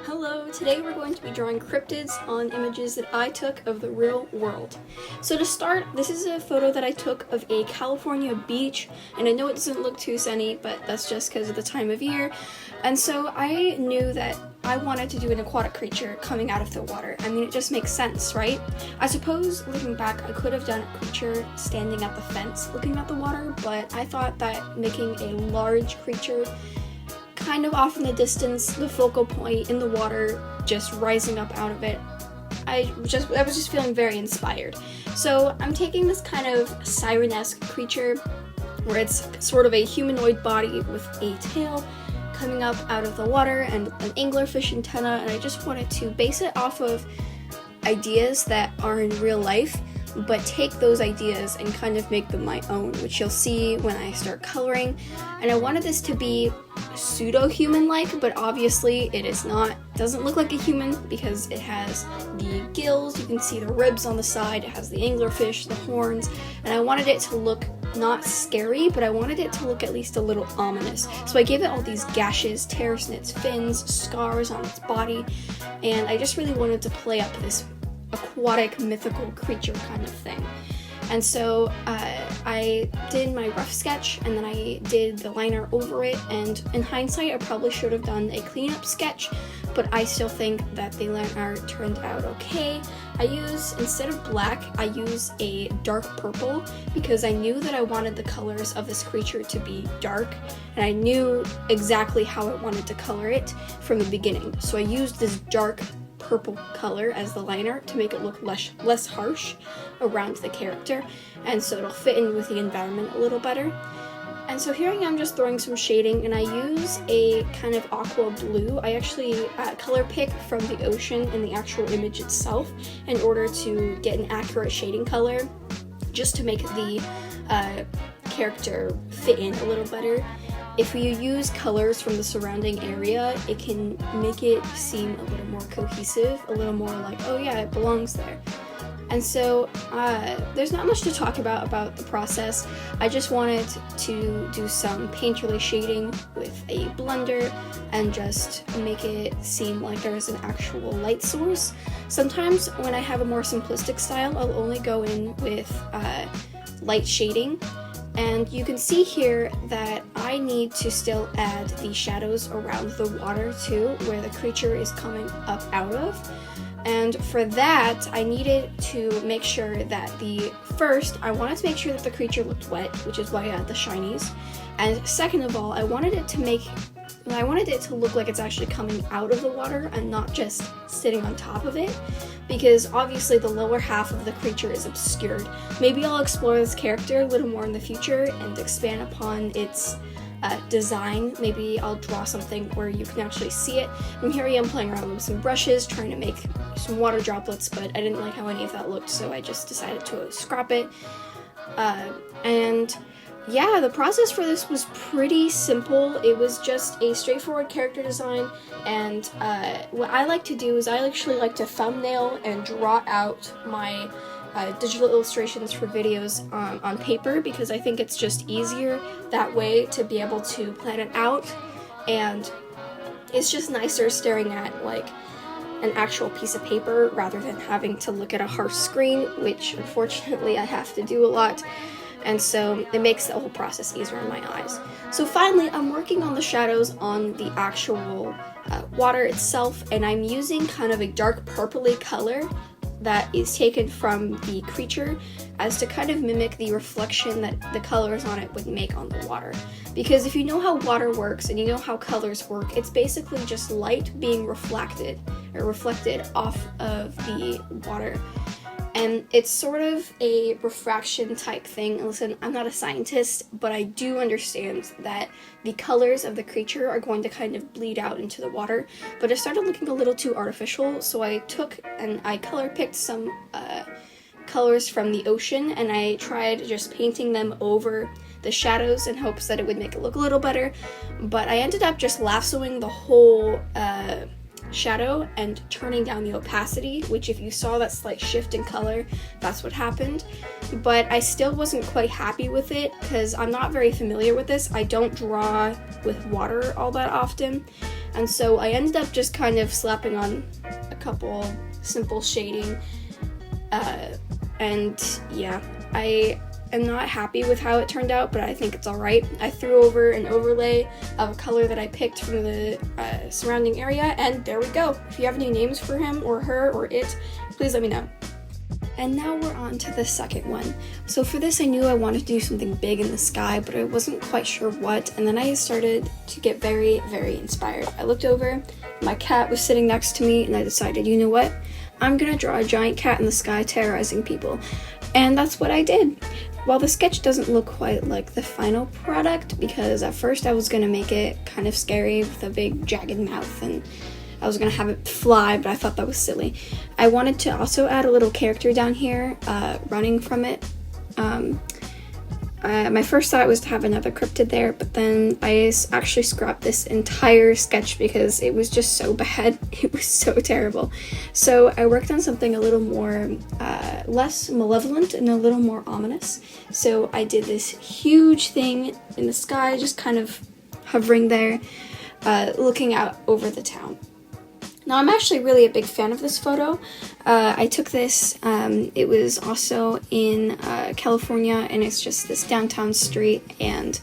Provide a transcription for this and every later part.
Hello, today we're going to be drawing cryptids on images that I took of the real world. So to start, this is a photo that I took of a California beach, and I know it doesn't look too sunny, but that's just because of the time of year. And so I knew that I wanted to do an aquatic creature coming out of the water. I mean, it just makes sense, right? I suppose, looking back, I could have done a creature standing at the fence looking at the water, but I thought that making a large creature kind of off in the distance, the focal point in the water, just rising up out of it, I was just feeling very inspired. So I'm taking this kind of siren-esque creature where it's sort of a humanoid body with a tail coming up out of the water and an anglerfish antenna, and I just wanted to base it off of ideas that are in real life, but take those ideas and kind of make them my own, which you'll see when I start coloring. And I wanted this to be pseudo-human-like, but obviously it is not. It doesn't look like a human because it has the gills, you can see the ribs on the side, it has the anglerfish, the horns, and I wanted it to look not scary, but I wanted it to look at least a little ominous. So I gave it all these gashes, tears in its fins, scars on its body, and I just really wanted to play up this aquatic mythical creature kind of thing. And so I did my rough sketch, and then I did the liner over it, and in hindsight I probably should have done a cleanup sketch, but I still think that the liner turned out okay. Instead of black, I use a dark purple because I knew that I wanted the colors of this creature to be dark, and I knew exactly how I wanted to color it from the beginning. So I used this dark purple color as the liner to make it look less harsh around the character, and so it'll fit in with the environment a little better. And so here I am just throwing some shading, and I use a kind of aqua blue. I actually color pick from the ocean in the actual image itself in order to get an accurate shading color, just to make the character fit in a little better. If you use colors from the surrounding area, it can make it seem a little more cohesive, a little more like, oh yeah, it belongs there. And so there's not much to talk about the process. I just wanted to do some painterly shading with a blender and just make it seem like there's an actual light source. Sometimes when I have a more simplistic style, I'll only go in with light shading. And you can see here that I need to still add the shadows around the water too, where the creature is coming up out of. And for that, I needed to make sure that I wanted to make sure that the creature looked wet, which is why I added the shinies. And second of all, I wanted it to look like it's actually coming out of the water and not just sitting on top of it, because obviously the lower half of the creature is obscured. Maybe I'll explore this character a little more in the future and expand upon its design. Maybe I'll draw something where you can actually see it. And here I am playing around with some brushes, trying to make some water droplets, but I didn't like how any of that looked, so I just decided to scrap it. And yeah, the process for this was pretty simple. It was just a straightforward character design, and what I like to do is I actually like to thumbnail and draw out my digital illustrations for videos on paper, because I think it's just easier that way to be able to plan it out, and it's just nicer staring at like an actual piece of paper rather than having to look at a harsh screen, which unfortunately I have to do a lot. And so it makes the whole process easier in my eyes. So finally, I'm working on the shadows on the actual water itself, and I'm using kind of a dark purpley color that is taken from the creature as to kind of mimic the reflection that the colors on it would make on the water. Because if you know how water works and you know how colors work, it's basically just light being reflected off of the water. And it's sort of a refraction type thing. Listen, I'm not a scientist, but I do understand that the colors of the creature are going to kind of bleed out into the water. But it started looking a little too artificial, so I took and I color picked some colors from the ocean, and I tried just painting them over the shadows in hopes that it would make it look a little better. But I ended up just lassoing the whole shadow and turning down the opacity, which if you saw that slight shift in color, that's what happened. But I still wasn't quite happy with it because I'm not very familiar with this. I don't draw with water all that often, And so I ended up just kind of slapping on a couple simple shading, and yeah, I am not happy with how it turned out, but I think it's alright. I threw over an overlay of a color that I picked from the surrounding area, and there we go. If you have any names for him or her or it, please let me know. And now we're on to the second one. So for this, I knew I wanted to do something big in the sky, but I wasn't quite sure what, and then I started to get very, very inspired. I looked over, my cat was sitting next to me, and I decided, you know what? I'm gonna draw a giant cat in the sky terrorizing people. And that's what I did. While the sketch doesn't look quite like the final product, because at first I was gonna make it kind of scary with a big jagged mouth, and I was gonna have it fly, but I thought that was silly. I wanted to also add a little character down here, running from it. My first thought was to have another cryptid there, but then I actually scrapped this entire sketch because it was just so bad. It was so terrible. So I worked on something a little more, less malevolent and a little more ominous. So I did this huge thing in the sky, just kind of hovering there, looking out over the town. Now, I'm actually really a big fan of this photo. I took this, it was also in California, and it's just this downtown street, and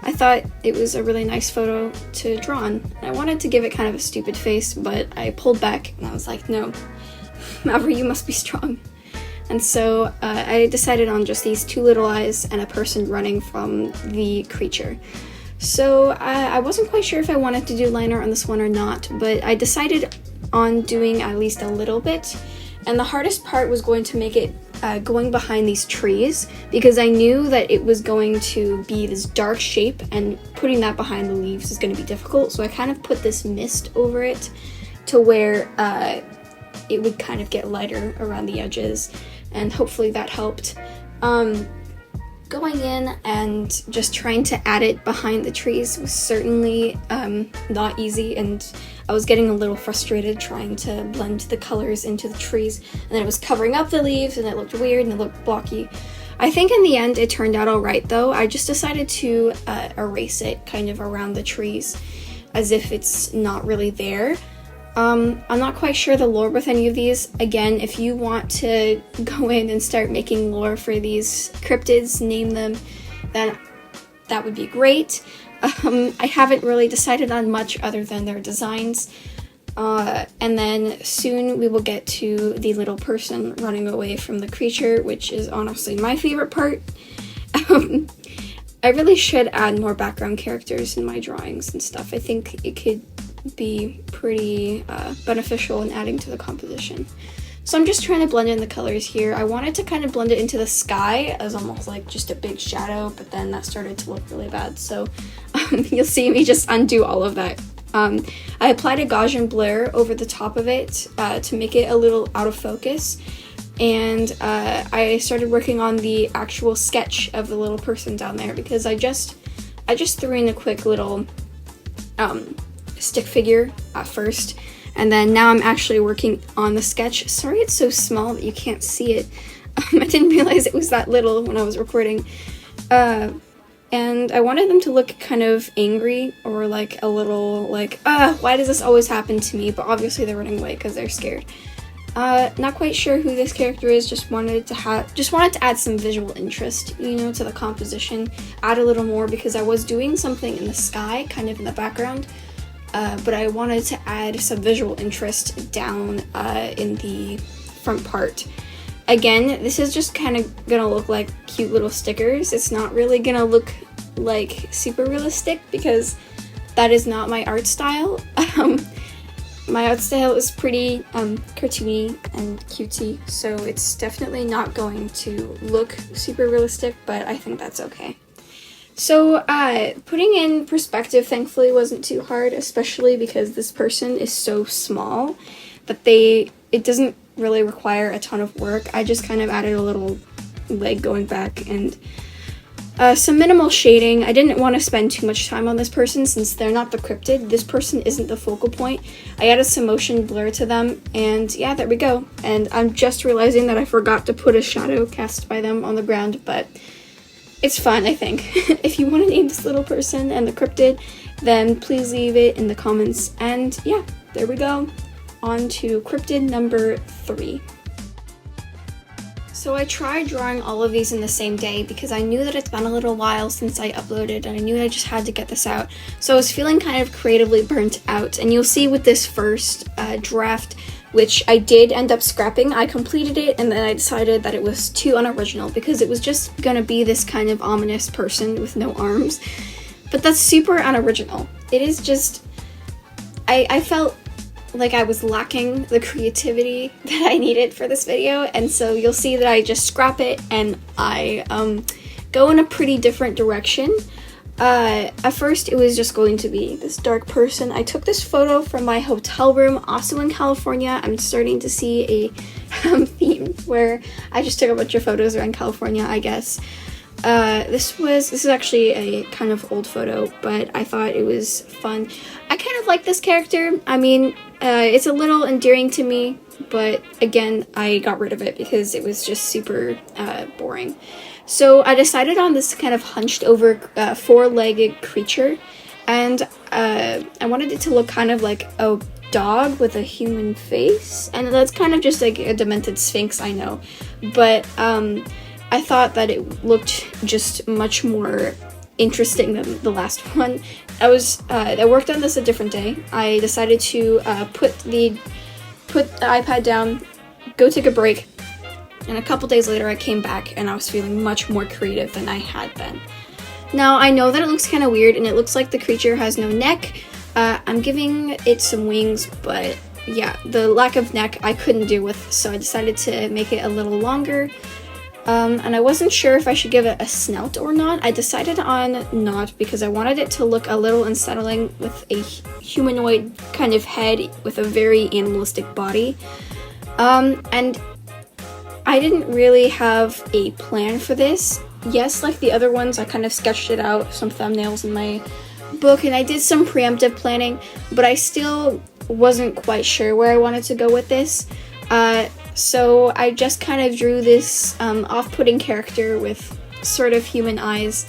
I thought it was a really nice photo to draw on. I wanted to give it kind of a stupid face, but I pulled back, and I was like, no, Maverick, you must be strong. And so I decided on just these two little eyes and a person running from the creature. So I wasn't quite sure if I wanted to do line art on this one or not, but I decided on doing at least a little bit. And the hardest part was going to make it going behind these trees, because I knew that it was going to be this dark shape, and putting that behind the leaves is going to be difficult. So I kind of put this mist over it to where it would kind of get lighter around the edges, and hopefully that helped. Going in and just trying to add it behind the trees was certainly not easy, and I was getting a little frustrated trying to blend the colors into the trees, and then it was covering up the leaves, and it looked weird and it looked blocky. I think in the end it turned out alright though. I just decided to erase it kind of around the trees as if it's not really there. I'm not quite sure the lore with any of these. Again, if you want to go in and start making lore for these cryptids, name them, then that would be great. I haven't really decided on much other than their designs. And then soon we will get to the little person running away from the creature, which is honestly my favorite part. I really should add more background characters in my drawings and stuff. I think it could be pretty beneficial in adding to the composition. So I'm just trying to blend in the colors here. I wanted to kind of blend it into the sky as almost like just a big shadow, but then that started to look really bad. So you'll see me just undo all of that. I applied a Gaussian blur over the top of it to make it a little out of focus. And I started working on the actual sketch of the little person down there, because I just threw in a quick little stick figure at first, and then now I'm actually working on the sketch. Sorry it's so small that you can't see it. I didn't realize it was that little when I was recording. And I wanted them to look kind of angry, or like a little like, why does this always happen to me? But obviously they're running away because they're scared. Not quite sure who this character is, just wanted to add some visual interest, you know, to the composition, add a little more, because I was doing something in the sky, kind of in the background, but I wanted to add some visual interest down in the front part. Again, this is just kind of gonna look like cute little stickers. It's not really gonna look like super realistic, because that is not my art style. My art style is pretty cartoony and cutesy, so it's definitely not going to look super realistic, but I think that's okay. So putting in perspective thankfully wasn't too hard, especially because this person is so small that it doesn't really require a ton of work. I just kind of added a little leg going back and some minimal shading. I didn't want to spend too much time on this person since they're not the cryptid. This person isn't the focal point. I added some motion blur to them, and yeah, there we go. And I'm just realizing that I forgot to put a shadow cast by them on the ground, but it's fun, I think. If you want to name this little person and the cryptid, then please leave it in the comments. And yeah, there we go. On to cryptid number 3. So I tried drawing all of these in the same day because I knew that it's been a little while since I uploaded, and I knew I just had to get this out. So I was feeling kind of creatively burnt out, and you'll see with this first draft, which I did end up scrapping, I completed it, and then I decided that it was too unoriginal because it was just gonna be this kind of ominous person with no arms. But that's super unoriginal. It is just, I felt like I was lacking the creativity that I needed for this video, and so you'll see that I just scrap it and I go in a pretty different direction. At first it was just going to be this dark person. I took this photo from my hotel room, also in California. I'm starting to see a theme where I just took a bunch of photos around California, I guess. This is actually a kind of old photo, but I thought it was fun. I kind of like this character. I mean, it's a little endearing to me, but again, I got rid of it because it was just super boring. So I decided on this kind of hunched over 4-legged creature, and I wanted it to look kind of like a dog with a human face, and that's kind of just like a demented sphinx, I know, but I thought that it looked just much more interesting than the last one. I worked on this a different day. I decided to put the iPad down, go take a break, and a couple days later I came back and I was feeling much more creative than I had been. Now I know that it looks kind of weird and it looks like the creature has no neck. I'm giving it some wings, but yeah, the lack of neck I couldn't deal with, so I decided to make it a little longer. And I wasn't sure if I should give it a snout or not. I decided on not because I wanted it to look a little unsettling with a humanoid kind of head with a very animalistic body. And I didn't really have a plan for this. Yes, like the other ones, I kind of sketched it out, some thumbnails in my book, and I did some preemptive planning, but I still wasn't quite sure where I wanted to go with this. So I just kind of drew this off-putting character with sort of human eyes,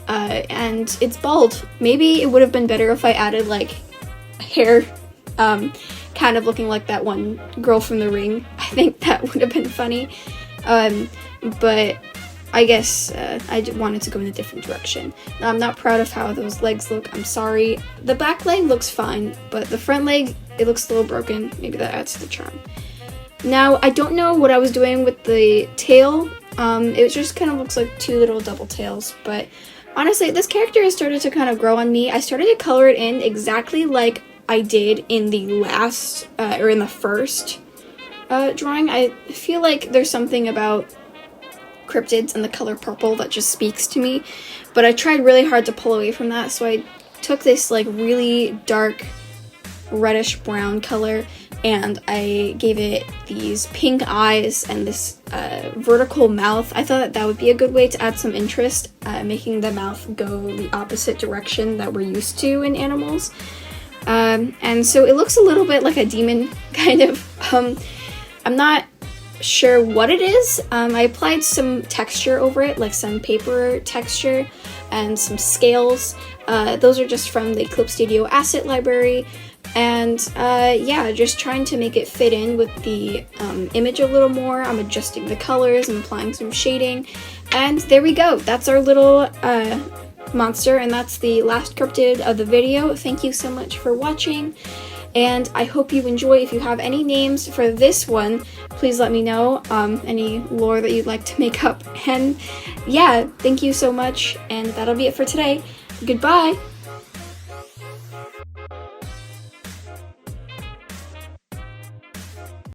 and it's bald. Maybe it would have been better if I added like hair, kind of looking like that one girl from The Ring. I think that would have been funny, but I guess I wanted to go in a different direction. Now, I'm not proud of how those legs look, I'm sorry. The back leg looks fine, but the front leg, it looks a little broken. Maybe that adds to the charm. Now, I don't know what I was doing with the tail. It just kind of looks like 2 little double tails, but honestly, this character has started to kind of grow on me. I started to color it in exactly like I did in the last, or in the first drawing. I feel like there's something about cryptids and the color purple that just speaks to me, but I tried really hard to pull away from that, so I took this like really dark reddish brown color and I gave it these pink eyes and this vertical mouth. I thought that would be a good way to add some interest, making the mouth go the opposite direction that we're used to in animals. And so it looks a little bit like a demon, kind of. I'm not sure what it is. I applied some texture over it, like some paper texture and some scales. Those are just from the Clip Studio asset library. And yeah, just trying to make it fit in with the image a little more. I'm adjusting the colors and applying some shading. And there we go. That's our little monster, and that's the last cryptid of the video. Thank you so much for watching, and I hope you enjoy. If you have any names for this one, please let me know, any lore that you'd like to make up. And yeah, thank you so much, and that'll be it for today. Goodbye!